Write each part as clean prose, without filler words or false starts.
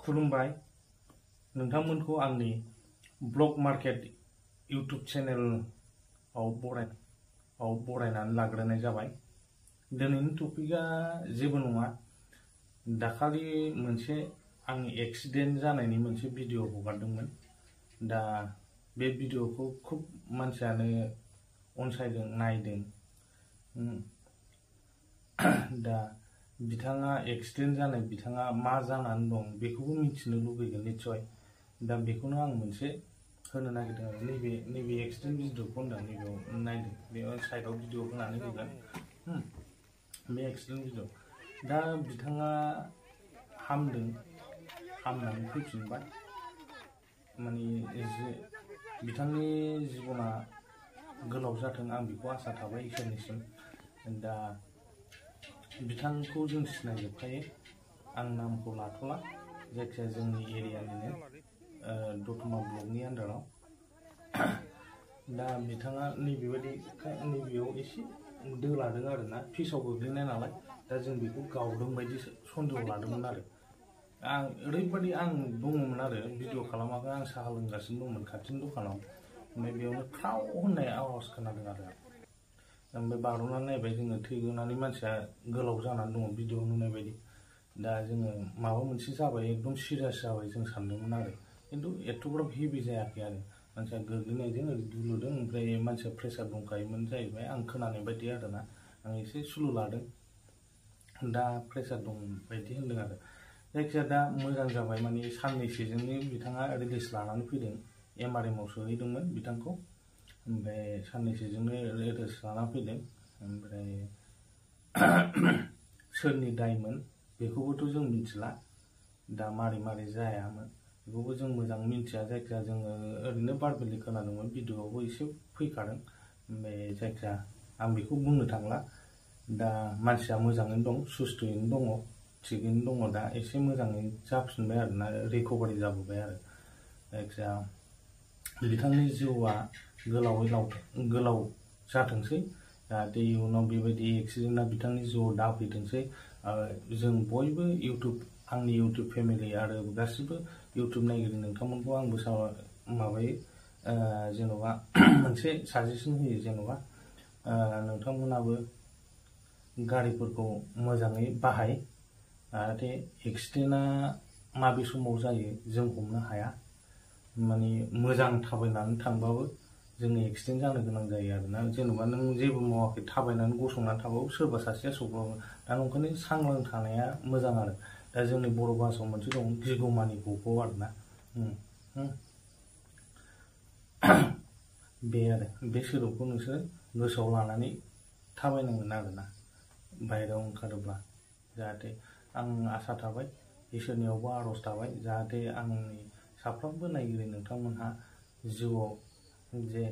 खुलुमबाय नोंथांमोनखौ आंनि blog market YouTube channel बरायनानै लाग्रोनाय जाबाय। दिनैनि टपिकआ जेबो नङा। दाखालि मोनसे आंनि एक्सिडेन्ट जानायनि मोनसे भिडिअ हगारदोंमोन। दा बे भिडिअखौ खूब मानसियानो अनसायदों, नायदों। दा बिथाङा एक्सिडेन्ट जानाय बिथाङा मा जानानै दं बेखौबो मिथिनो लुबैगोन निश्चय। दा बेखौनो आं मोनसे होनो नागिरदों आरो नैबे एक्सिडेन्ट भिडिअखौ होनदों, नैबेयाव नायदों। बेयाव साइडआव भिडिअ होनानै होगोन। बे एक्सिडेन्ट भिडिअ। दा बिथाङा हामदों, हामनानै फैफिनबाय। माने बिथांनि जिबना गोलाव जाथों आं बेखौ आसा थाबाय इसोरनिसिम। दा बिथांखौ जों सिनायजोबखायो, आं नामखौ लाथ'ला। जायखिया जोंनि एरियानिनो दतमा ब्लकनि आन्दाराव। दा बिथाङा नैबेयाव एसे दोलादों आरो ना, पिसाव गोग्लैनाय नालाय। दा जों बेखौ गावदों बायदि सन्देह लादोंमोन आरो। ओरैबायदि आं दङमोन आरो, भिडिअ खालामाखै, आं साहा लोंगासिनो दंमोन खाथिनि दखानाव। ओमफ्राय बेयावनो ख्राव होननाय आवाज खोनादों आरो। ओमफ्राय बार'नानै नायबाय जोङो, थैगोनानै मानसिया गोलाव जानानै दङ भिडिअ नुनाय बायदि। दा जोङो माबा मोनसे जाबाय, एकदम सिरियास जाबाय जों सानदोंमोन आरो। खिन्थु एथ'ग्राब हेभि जायाखै आरो। मानसिया गोग्लैनायजों ओरै दुलुदों, ओमफ्राय मानसिया प्रेसार दंखायोमोन जाहैबाय, आं खोनानाय बायदि आरो ना। आं एसे सुलु लादों, दा प्रेसार दं बायदि होनदों आरो। जायखिया दा मोजां जाबाय, माने साननैसोजोंनो बिथाङा रिलिज लानानै फैदों। MRM सोहैदोंमोन बिथांखौ, ओमफ्राय साननैसोजोंनो रिलिज लानानै फैदों। ओमफ्राय सोरनि दायमोन बेखौबोथ' जों मिथिला। दा मारै जायामोन बेखौबो जों मोजां मिथिया। जायखिया जोङो ओरैनो बारबेलि खोनादोंमोन, भिडिअआवबो एसे फैखादों। ओमफ्राय जायखिया आं बेखौ बुंनो थांला। दा मानसिया मोजाङैनो दं, सुस्थ'यैनो दङ, थिगैनो दङ। दा एसे मोजाङै जाफिनबाय आरो ना, रिकभारि जाबोबाय आरो। जायखिया बिथांनि जिउआ गोलाव जाथोंसै। जाहाथे इयुनाव बेबायदि एक्सिडेन्टआ बिथांनि जिउआव दाफैथोंसै। जों बयबो आंनि इउटुब फेमिलि आरो गासिबो इउटुब नायगिरि नोंथांमोनखौ आंबो माबायो, जेन'बा मोनसे साजेसन होयो। जेन'बा नोंथांमोनाबो गारिफोरखौ मोजाङै बाहाय, जाहाथे एक्सिडेन्टआ माबे समाव जायो जों हमनो हाया। माने मोजां थाबायनानै थांबाबो जोङो एक्सिडेन्ट जानो गोनां जायो आरोना। जेन'बा नों जेबो मावाखै, थाबायनानै गसंनानै थाबाबो सोरबा सासेया सौग्रावो। दा ओंखायनो सांग्रां थानाया मोजां आरो। दा जोंनि बर' भाषायाव मोनसे दं, गिगौमानि गगौ आरोना। बे आरो बे सोदोबखौ नोंसोर गोसोआव लानानै थाबायनांगोन आरोना बाहेरायाव ओंखारोब्ला। जाहाथे आं आसा थाबाय, इसोरनियावबो आर'ज थाबाय, जाहाथे आंनि साफ्रोमबो नायगिरि नोंथांमोनहा जिउआव जे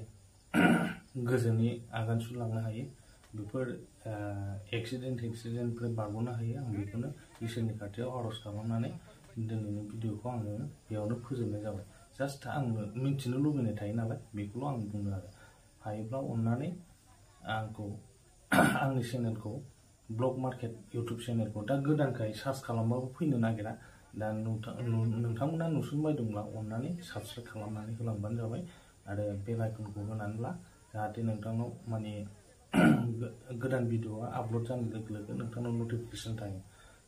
गोजोनै आगान सुरलांनो हायो, बेफोर एक्सिडेन्टनिफ्राय बारग'नो हायो। आं बेखौनो इसोरनि खाथियाव आर'ज खालामनानै दिनैनि भिडिअखौ आङो बेयावनो फोजोबनाय जाबाय। जास्ट आङो मिन्थिनो लुबैनाय थायो नालाय, बेखौल' आं बुङो आरो। हायोब्ला अननानै आंखौ आंनि चेनेलखौ, ब्लग मार्केट इउटुब चेनेलखौ, दा गोदानखाय सार्च खालामबाबो फैनो नागिरा। दा नोंथांमोना नुसनबाय दंब्ला अननानै साबस्क्राइब खालामनानै होलांबानो जाबाय। आरो बेल आइकनखौ होनानै ला, जाहाथे नोंथांनाव माने गोदान भिडिअआ आपल'ड जानाय लोगो लोगो नोंथांनाव नटिफिकेसन थायो।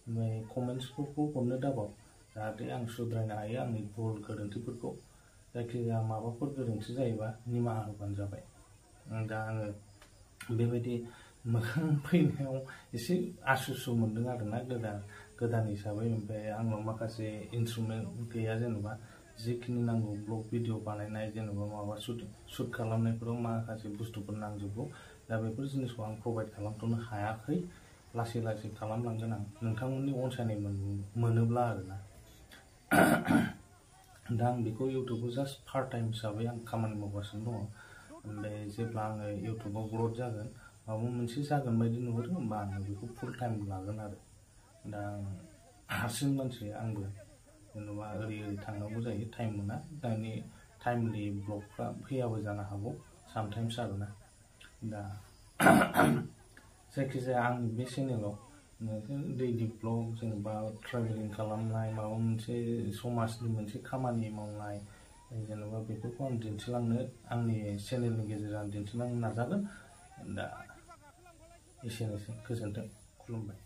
ओमफ्राय कमेन्ट्सफोरखौ हरनो दाबाव, जाहाथे आं सुद्रायनो हायो आंनि भुल गोरोन्थिफोरखौ। जायखिजाया माबाफोर गोरोन्थि जायोबा निमाहा होबानो जाबाय। दा आङो बेबायदि मोखां फैनायाव एसे आसुसु मोनदों आरोना, गोदान हिसाबै। ओमफ्राय आंनाव माखासे इन्सट्रुमेन्ट गैया, जेन'बा जिखिनि नांगौ ब्लग भिडिअ बानायनाय, जेन'बा माबा शुट खालामनायफोराव माखासे बुस्थुफोर नांजोबगौ। दा बेफोर जिनिसखौ आं प्रभाइड खालामथ'नो हायाखै। लासै खालामलांगोन आं, नोंथांमोननि अनसायनाय मोनोब्ला आरोना। दा आं बेखौ इउटुबाव जास्ट पार्ट टाइम हिसाबै आं खामानि मावगासिनो दङ। ओमफ्राय जेब्ला आङो इउटुबाव ग्रथ जागोन, माबा मोनसे जागोन बायदि नुहुरो, होमबा आङो बेखौ फुल टाइम लागोन आरो। दा हारसिं मानसि आंबो, जेन'बा ओरै थांनांगौ जायो, टाइम मोना। दानि टाइमलि ब्लगफ्रा फैयाबो जानो हागौ सामटाइम्स आरोना। दा जायखिजाया आंनि बे चेनेलाव दैलि ब्लग जेनेबा ट्रेभेलिं खालामनाय माबा मोनसे समाजनि मोनसे खामानि मावनाय जेनेबा बेफोरखौ आं दिन्थिलांनो आंनि चेनेलनि गेजेरजों आं दिन्थिलांनो नाजागोन। दा एसेनोसै, गोजोन्थों, खुलुमबाय।